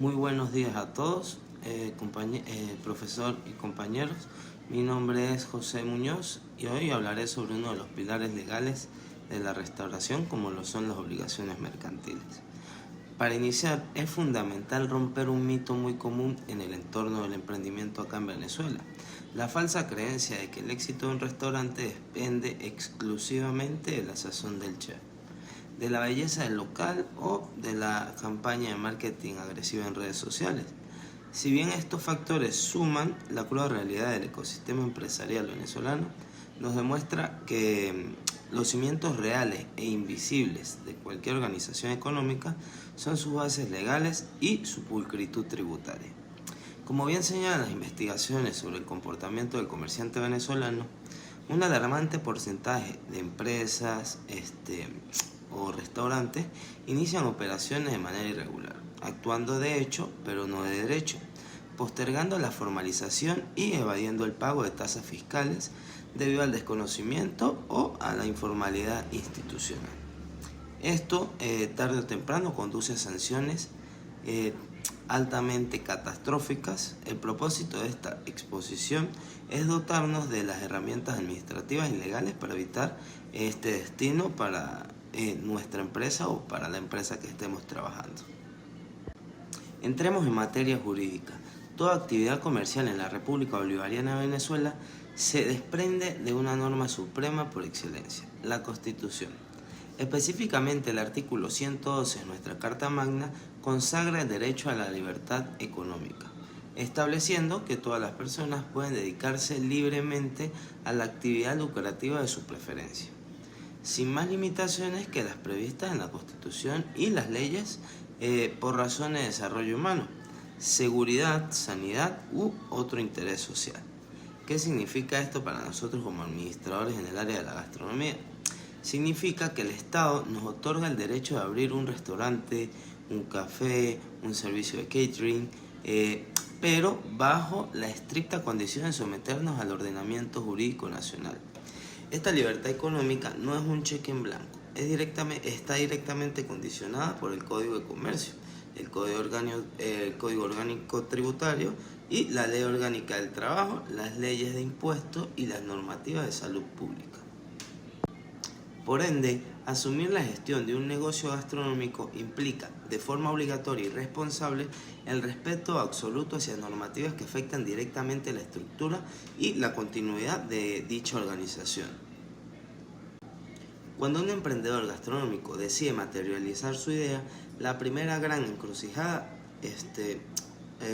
Muy buenos días a todos, profesor y compañeros. Mi nombre es José Muñoz y hoy hablaré sobre uno de los pilares legales de la restauración, como lo son las obligaciones mercantiles. Para iniciar, es fundamental romper un mito muy común en el entorno del emprendimiento acá en Venezuela: la falsa creencia de que el éxito de un restaurante depende exclusivamente de la sazón del chef, de la belleza del local o de la campaña de marketing agresiva en redes sociales. Si bien estos factores suman, la cruda realidad del ecosistema empresarial venezolano nos demuestra que los cimientos reales e invisibles de cualquier organización económica son sus bases legales y su pulcritud tributaria. Como bien señalan las investigaciones sobre el comportamiento del comerciante venezolano, un alarmante porcentaje de empresas o restaurantes inician operaciones de manera irregular, actuando de hecho pero no de derecho, postergando la formalización y evadiendo el pago de tasas fiscales debido al desconocimiento o a la informalidad institucional. Esto tarde o temprano conduce a sanciones altamente catastróficas. El propósito de esta exposición es dotarnos de las herramientas administrativas y legales para evitar este destino para nuestra empresa o para la empresa que estemos trabajando. Entremos en materia jurídica. Toda actividad comercial en la República Bolivariana de Venezuela se desprende de una norma suprema por excelencia: la Constitución. Específicamente, el artículo 112 de nuestra Carta Magna consagra el derecho a la libertad económica, estableciendo que todas las personas pueden dedicarse libremente a la actividad lucrativa de su preferencia, sin más limitaciones que las previstas en la Constitución y las leyes por razones de desarrollo humano, seguridad, sanidad u otro interés social. ¿Qué significa esto para nosotros como administradores en el área de la gastronomía? Significa que el Estado nos otorga el derecho de abrir un restaurante, un café, un servicio de catering, pero bajo la estricta condición de someternos al ordenamiento jurídico nacional. Esta libertad económica no es un cheque en blanco, está directamente condicionada por el Código de Comercio, el Código Orgánico Tributario y la Ley Orgánica del Trabajo, las leyes de impuestos y las normativas de salud pública. Por ende, asumir la gestión de un negocio gastronómico implica, de forma obligatoria y responsable, el respeto absoluto hacia normativas que afectan directamente la estructura y la continuidad de dicha organización. Cuando un emprendedor gastronómico decide materializar su idea, la primera gran encrucijada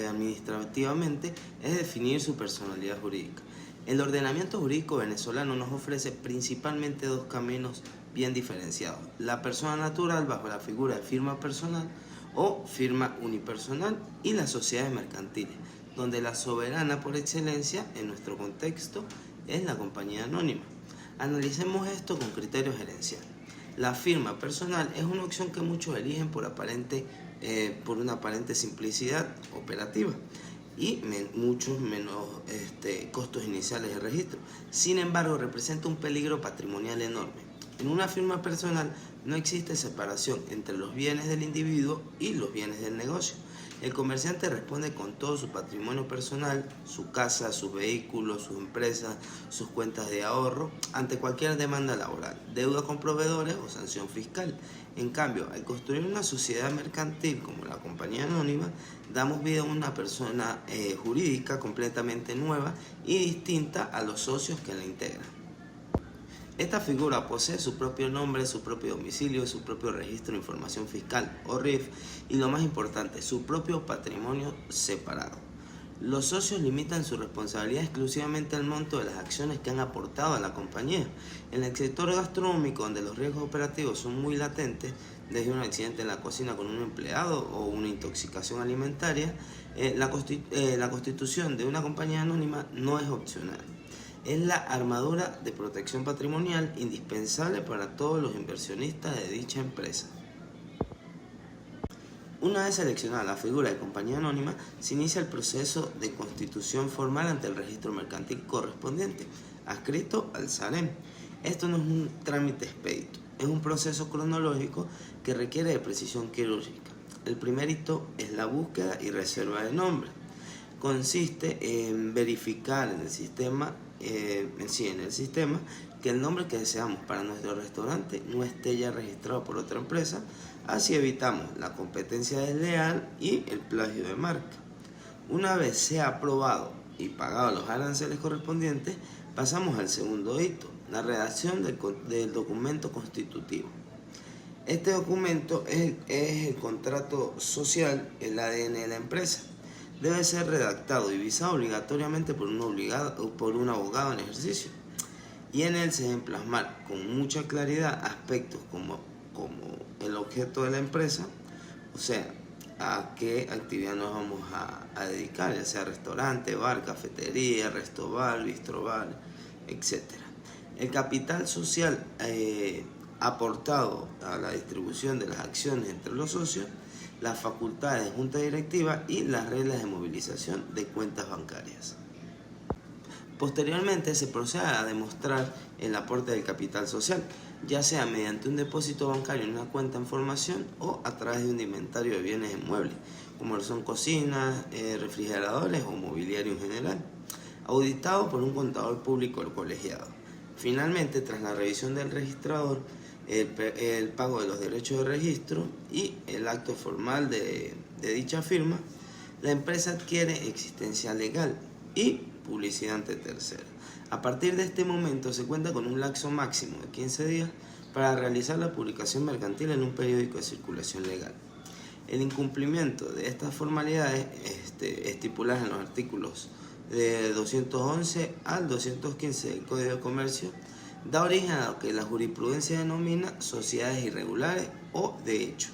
administrativamente es definir su personalidad jurídica. El ordenamiento jurídico venezolano nos ofrece principalmente dos caminos bien diferenciados: la persona natural bajo la figura de firma personal o firma unipersonal, y las sociedades mercantiles, donde la soberana por excelencia en nuestro contexto es la compañía anónima. Analicemos esto con criterio gerencial. La firma personal es una opción que muchos eligen por una aparente simplicidad operativa y muchos menos costos iniciales de registro. Sin embargo, representa un peligro patrimonial enorme. En una firma personal no existe separación entre los bienes del individuo y los bienes del negocio. El comerciante responde con todo su patrimonio personal, su casa, sus vehículos, sus empresas, sus cuentas de ahorro, ante cualquier demanda laboral, deuda con proveedores o sanción fiscal. En cambio, al construir una sociedad mercantil como la compañía anónima, damos vida a una persona jurídica completamente nueva y distinta a los socios que la integran. Esta figura posee su propio nombre, su propio domicilio, su propio registro de información fiscal o RIF y, lo más importante, su propio patrimonio separado. Los socios limitan su responsabilidad exclusivamente al monto de las acciones que han aportado a la compañía. En el sector gastronómico, donde los riesgos operativos son muy latentes, desde un accidente en la cocina con un empleado o una intoxicación alimentaria, la constitución de una compañía anónima no es opcional. Es la armadura de protección patrimonial indispensable para todos los inversionistas de dicha empresa. Una vez seleccionada la figura de compañía anónima, se inicia el proceso de constitución formal ante el registro mercantil correspondiente, adscrito al SAREM. Esto no es un trámite expedito, es un proceso cronológico que requiere de precisión quirúrgica. El primer hito es la búsqueda y reserva de nombre. Consiste en verificar en el sistema, que el nombre que deseamos para nuestro restaurante no esté ya registrado por otra empresa, así evitamos la competencia desleal y el plagio de marca. Una vez sea aprobado y pagado los aranceles correspondientes, pasamos al segundo hito, la redacción del documento constitutivo. Este documento es el contrato social, el ADN de la empresa. Debe ser redactado y visado obligatoriamente por un abogado en ejercicio. Y en él se deben plasmar con mucha claridad aspectos como el objeto de la empresa, o sea, a qué actividad nos vamos a dedicar, ya sea restaurante, bar, cafetería, restobar, bistrobar, etc. El capital social aportado a la distribución de las acciones entre los socios, las facultades de junta directiva y las reglas de movilización de cuentas bancarias. Posteriormente se procede a demostrar el aporte del capital social, ya sea mediante un depósito bancario en una cuenta en formación o a través de un inventario de bienes inmuebles, como son cocinas, refrigeradores o mobiliario en general, auditado por un contador público o colegiado. Finalmente, tras la revisión del registrador, el pago de los derechos de registro y el acto formal de dicha firma, la empresa adquiere existencia legal y publicidad ante terceros. A partir de este momento se cuenta con un lapso máximo de 15 días para realizar la publicación mercantil en un periódico de circulación legal. El incumplimiento de estas formalidades estipuladas en los artículos de 211 al 215 del Código de Comercio da origen a lo que la jurisprudencia denomina sociedades irregulares o de hecho,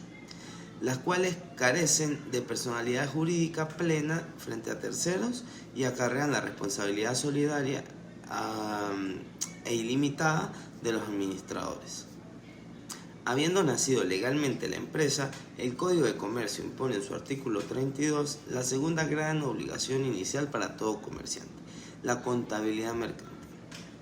las cuales carecen de personalidad jurídica plena frente a terceros y acarrean la responsabilidad solidaria e ilimitada de los administradores. Habiendo nacido legalmente la empresa, el Código de Comercio impone en su artículo 32 la segunda gran obligación inicial para todo comerciante, la contabilidad mercantil.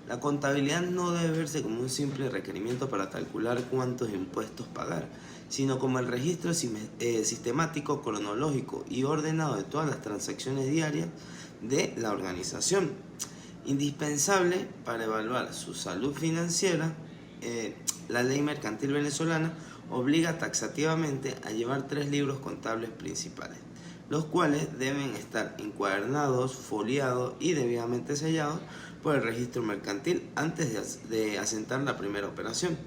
La contabilidad no debe verse como un simple requerimiento para calcular cuántos impuestos pagar, sino como el registro sistemático, cronológico y ordenado de todas las transacciones diarias de la organización. Indispensable para evaluar su salud financiera, la ley mercantil venezolana obliga taxativamente a llevar 3 libros contables principales, los cuales deben estar encuadernados, foliados y debidamente sellados por el registro mercantil antes de asentar la primera operación.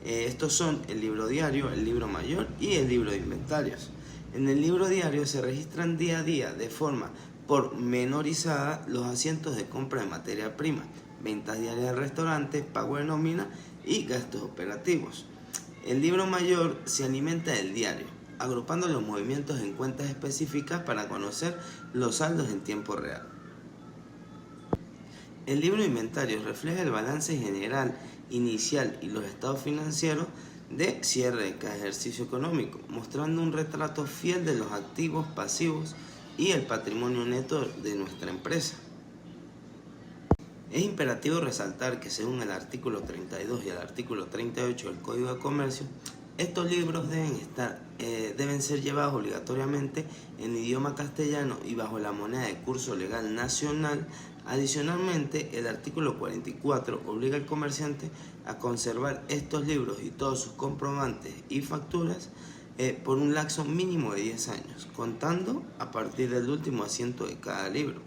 Estos son el libro diario, el libro mayor y el libro de inventarios. En el libro diario se registran día a día de forma pormenorizada los asientos de compra de materia prima, ventas diarias del restaurante, pago de nómina y gastos operativos. El libro mayor se alimenta del diario, agrupando los movimientos en cuentas específicas para conocer los saldos en tiempo real. El libro de inventarios refleja el balance general, inicial y los estados financieros de cierre de cada ejercicio económico, mostrando un retrato fiel de los activos, pasivos y el patrimonio neto de nuestra empresa. Es imperativo resaltar que según el artículo 32 y el artículo 38 del Código de Comercio, estos libros deben ser llevados obligatoriamente en idioma castellano y bajo la moneda de curso legal nacional. Adicionalmente, el artículo 44 obliga al comerciante a conservar estos libros y todos sus comprobantes y facturas por un lapso mínimo de 10 años, contando a partir del último asiento de cada libro.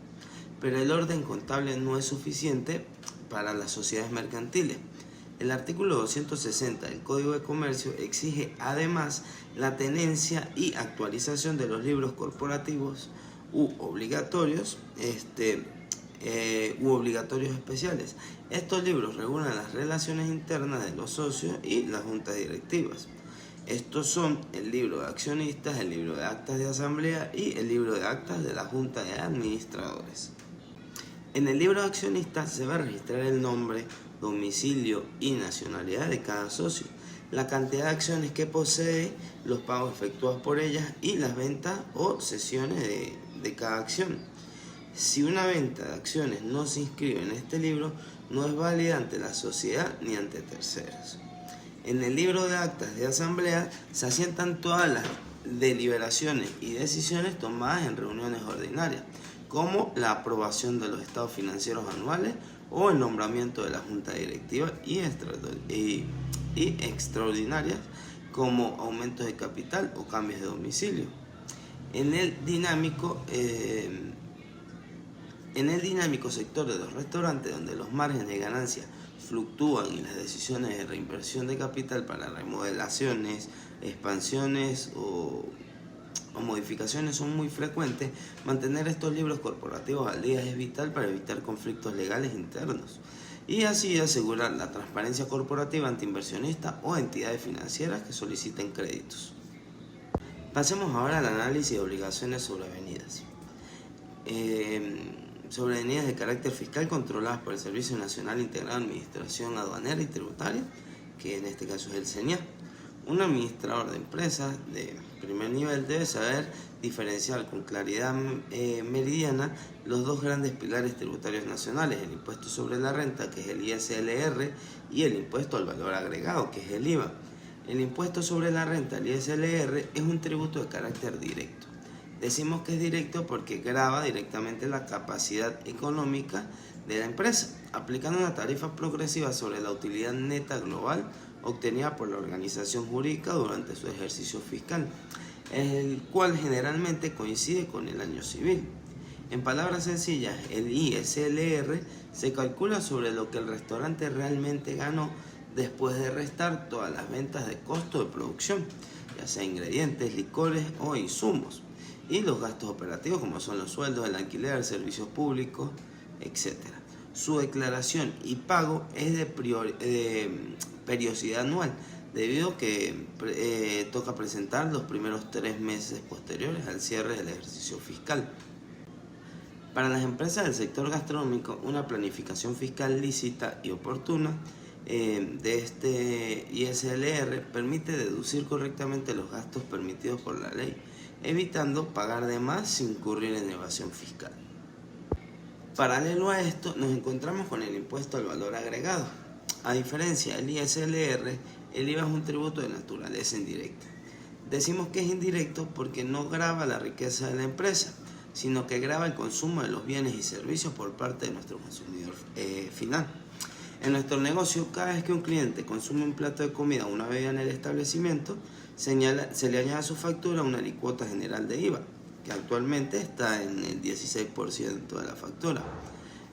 Pero el orden contable no es suficiente para las sociedades mercantiles. El artículo 260 del Código de Comercio exige además la tenencia y actualización de los libros corporativos u obligatorios especiales. Estos libros regulan las relaciones internas de los socios y las juntas directivas. Estos son el libro de accionistas, el libro de actas de asamblea y el libro de actas de la junta de administradores. En el libro de accionistas se va a registrar el nombre, domicilio y nacionalidad de cada socio, la cantidad de acciones que posee, los pagos efectuados por ellas y las ventas o cesiones de cada acción. Si una venta de acciones no se inscribe en este libro, no es válida ante la sociedad ni ante terceros. En el libro de actas de asamblea se asientan todas las deliberaciones y decisiones tomadas en reuniones ordinarias, como la aprobación de los estados financieros anuales o el nombramiento de la junta directiva y extraordinarias, como aumentos de capital o cambios de domicilio. En el dinámico sector de los restaurantes, donde los márgenes de ganancia fluctúan y las decisiones de reinversión de capital para remodelaciones, expansiones o modificaciones son muy frecuentes, mantener estos libros corporativos al día es vital para evitar conflictos legales internos y así asegurar la transparencia corporativa ante inversionistas o entidades financieras que soliciten créditos. Pasemos ahora al análisis de obligaciones sobrevenidas. Sobrevenidas de carácter fiscal controladas por el Servicio Nacional Integrado de Administración Aduanera y Tributaria, que en este caso es el SENIAT. Un administrador de empresas de primer nivel debe saber diferenciar con claridad meridiana los dos grandes pilares tributarios nacionales, el impuesto sobre la renta, que es el ISLR, y el impuesto al valor agregado, que es el IVA. El impuesto sobre la renta, el ISLR, es un tributo de carácter directo. Decimos que es directo porque grava directamente la capacidad económica de la empresa, aplicando una tarifa progresiva sobre la utilidad neta global obtenida por la organización jurídica durante su ejercicio fiscal, el cual generalmente coincide con el año civil. En palabras sencillas, el ISLR se calcula sobre lo que el restaurante realmente ganó después de restar todas las ventas de costo de producción, ya sea ingredientes, licores o insumos, y los gastos operativos como son los sueldos, el alquiler, servicios públicos, etc. Su declaración y pago es de periodicidad anual, debido a que toca presentar los primeros 3 meses posteriores al cierre del ejercicio fiscal. Para las empresas del sector gastronómico, una planificación fiscal lícita y oportuna de este ISLR permite deducir correctamente los gastos permitidos por la ley, evitando pagar de más sin incurrir en evasión fiscal. Paralelo a esto, nos encontramos con el impuesto al valor agregado. A diferencia del ISLR, el IVA es un tributo de naturaleza indirecta. Decimos que es indirecto porque no grava la riqueza de la empresa, sino que grava el consumo de los bienes y servicios por parte de nuestro consumidor final. En nuestro negocio, cada vez que un cliente consume un plato de comida o una bebida en el establecimiento, se le añade a su factura una alícuota general de IVA, que actualmente está en el 16% de la factura.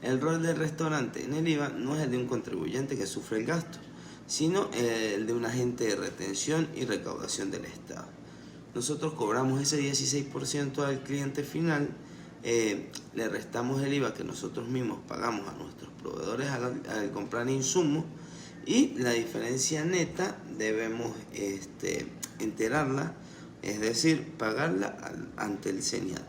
El rol del restaurante en el IVA no es el de un contribuyente que sufre el gasto, sino el de un agente de retención y recaudación del Estado. Nosotros cobramos ese 16% al cliente final, le restamos el IVA que nosotros mismos pagamos a nuestros proveedores al comprar insumos, y la diferencia neta debemos enterarla, es decir, pagarla ante el SENIAT.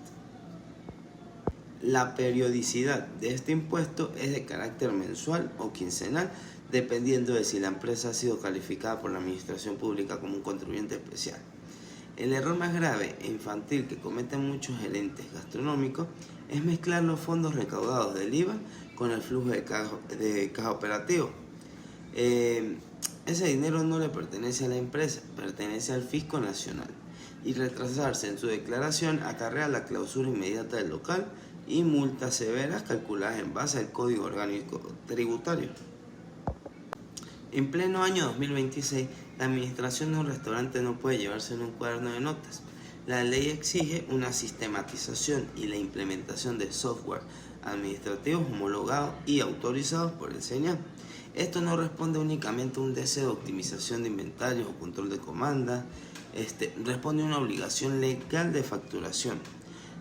La periodicidad de este impuesto es de carácter mensual o quincenal, dependiendo de si la empresa ha sido calificada por la administración pública como un contribuyente especial. El error más grave e infantil que cometen muchos gerentes gastronómicos es mezclar los fondos recaudados del IVA con el flujo de caja operativo. Ese dinero no le pertenece a la empresa, pertenece al Fisco Nacional, y retrasarse en su declaración acarrea la clausura inmediata del local y multas severas calculadas en base al Código Orgánico Tributario. En pleno año 2026, la administración de un restaurante no puede llevarse en un cuaderno de notas. La ley exige una sistematización y la implementación de software administrativos homologados y autorizados por el SENIAT. Esto no responde únicamente a un deseo de optimización de inventarios o control de comanda, responde a una obligación legal de facturación.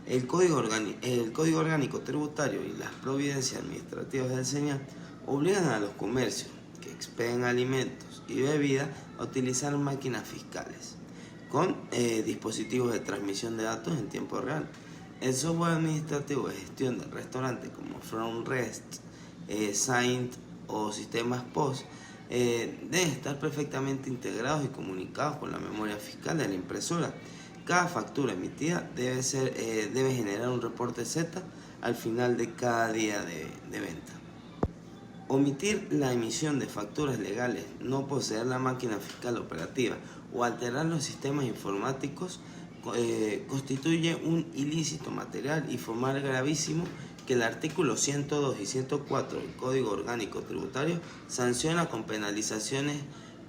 El Código Orgánico Tributario y las providencias administrativas del SENIAT obligan a los comercios que expeden alimentos y bebidas a utilizar máquinas fiscales con dispositivos de transmisión de datos en tiempo real. El software administrativo de gestión del restaurante como FromRest, Saint o sistemas POS deben estar perfectamente integrados y comunicados con la memoria fiscal de la impresora. Cada factura emitida debe generar un reporte Z al final de cada día de venta. Omitir la emisión de facturas legales, no poseer la máquina fiscal operativa o alterar los sistemas informáticos constituye un ilícito material y formal gravísimo que el artículo 102 y 104 del Código Orgánico Tributario sanciona con penalizaciones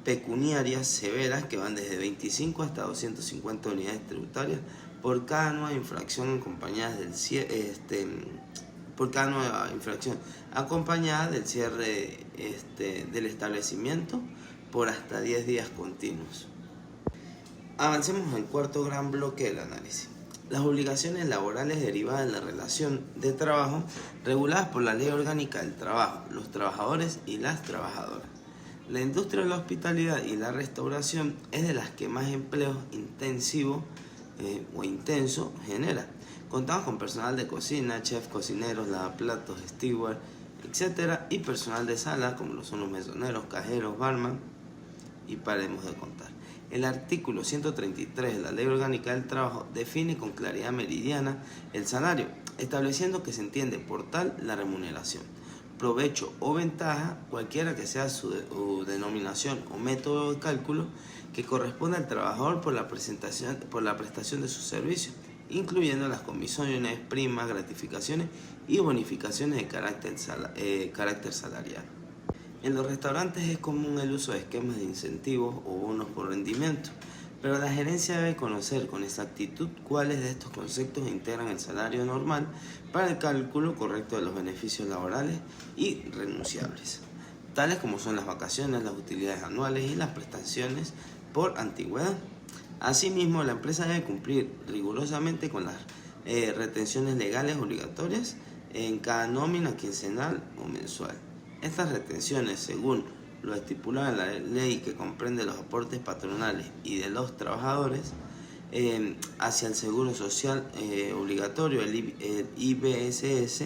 pecuniarias severas que van desde 25 hasta 250 unidades tributarias por cada nueva infracción acompañada del cierre del establecimiento por hasta 10 días continuos. Avancemos al cuarto gran bloque del análisis. Las obligaciones laborales derivadas de la relación de trabajo reguladas por la Ley Orgánica del Trabajo, los trabajadores y las trabajadoras. La industria de la hospitalidad y la restauración es de las que más empleo intenso genera. Contamos con personal de cocina, chef, cocineros, lavaplatos, steward, etc. y personal de sala como lo son los mesoneros, cajeros, barman y paremos de contar. El artículo 133 de la Ley Orgánica del Trabajo define con claridad meridiana el salario, estableciendo que se entiende por tal la remuneración, provecho o ventaja, cualquiera que sea su denominación o método de cálculo, que corresponde al trabajador por la prestación de sus servicios, incluyendo las comisiones, primas, gratificaciones y bonificaciones de carácter salarial. En los restaurantes es común el uso de esquemas de incentivos o bonos por rendimiento, pero la gerencia debe conocer con exactitud cuáles de estos conceptos integran el salario normal para el cálculo correcto de los beneficios laborales y renunciables, tales como son las vacaciones, las utilidades anuales y las prestaciones por antigüedad. Asimismo, la empresa debe cumplir rigurosamente con las retenciones legales obligatorias en cada nómina quincenal o mensual. Estas retenciones, según lo estipulado en la ley que comprende los aportes patronales y de los trabajadores hacia el Seguro Social obligatorio, el IBSS,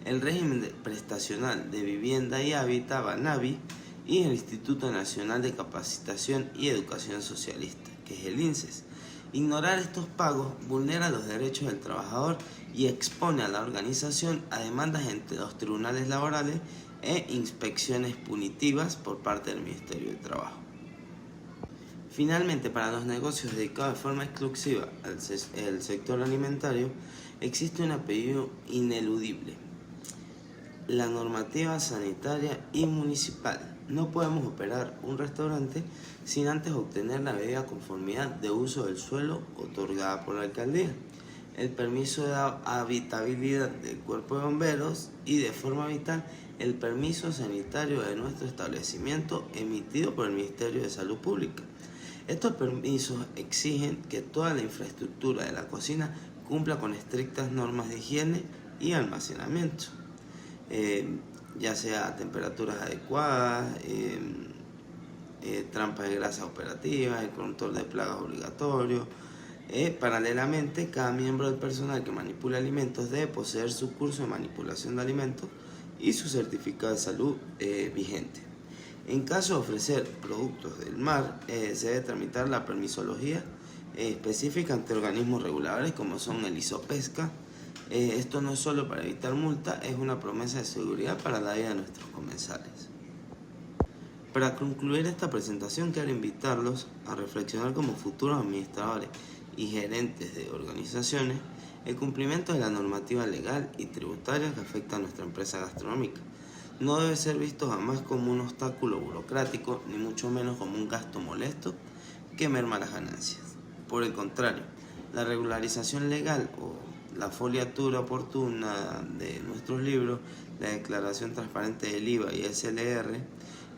el régimen prestacional de vivienda y hábitat, BANAVI, y el Instituto Nacional de Capacitación y Educación Socialista, que es el INSES. Ignorar estos pagos vulnera los derechos del trabajador y expone a la organización a demandas entre los tribunales laborales e inspecciones punitivas por parte del Ministerio de Trabajo. Finalmente, para los negocios dedicados de forma exclusiva al sector alimentario, existe un apellido ineludible: la normativa sanitaria y municipal. No podemos operar un restaurante sin antes obtener la debida conformidad de uso del suelo otorgada por la alcaldía, el permiso de habitabilidad del cuerpo de bomberos y, de forma vital, el permiso sanitario de nuestro establecimiento emitido por el Ministerio de Salud Pública. Estos permisos exigen que toda la infraestructura de la cocina cumpla con estrictas normas de higiene y almacenamiento, ya sea a temperaturas adecuadas, trampas de grasa operativas, el control de plagas obligatorio. Paralelamente, cada miembro del personal que manipula alimentos debe poseer su curso de manipulación de alimentos y su certificado de salud vigente. En caso de ofrecer productos del mar, se debe tramitar la permisología específica ante organismos reguladores como son el ISOPESCA. Esto no es solo para evitar multa, es una promesa de seguridad para la vida de nuestros comensales. Para concluir esta presentación, quiero invitarlos a reflexionar como futuros administradores y gerentes de organizaciones el cumplimiento de la normativa legal y tributaria que afecta a nuestra empresa gastronómica. No debe ser visto jamás como un obstáculo burocrático, ni mucho menos como un gasto molesto que merma las ganancias. Por el contrario, la regularización legal o la foliatura oportuna de nuestros libros, la declaración transparente del IVA y SLR,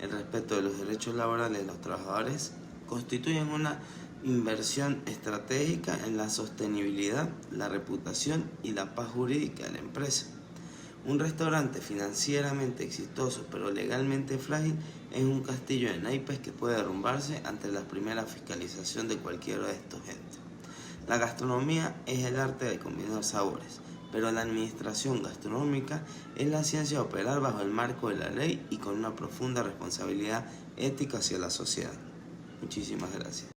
el respeto de los derechos laborales de los trabajadores, constituyen una inversión estratégica en la sostenibilidad, la reputación y la paz jurídica de la empresa. Un restaurante financieramente exitoso pero legalmente frágil es un castillo de naipes que puede derrumbarse ante la primera fiscalización de cualquiera de estos entes. La gastronomía es el arte de combinar sabores, pero la administración gastronómica es la ciencia de operar bajo el marco de la ley y con una profunda responsabilidad ética hacia la sociedad. Muchísimas gracias.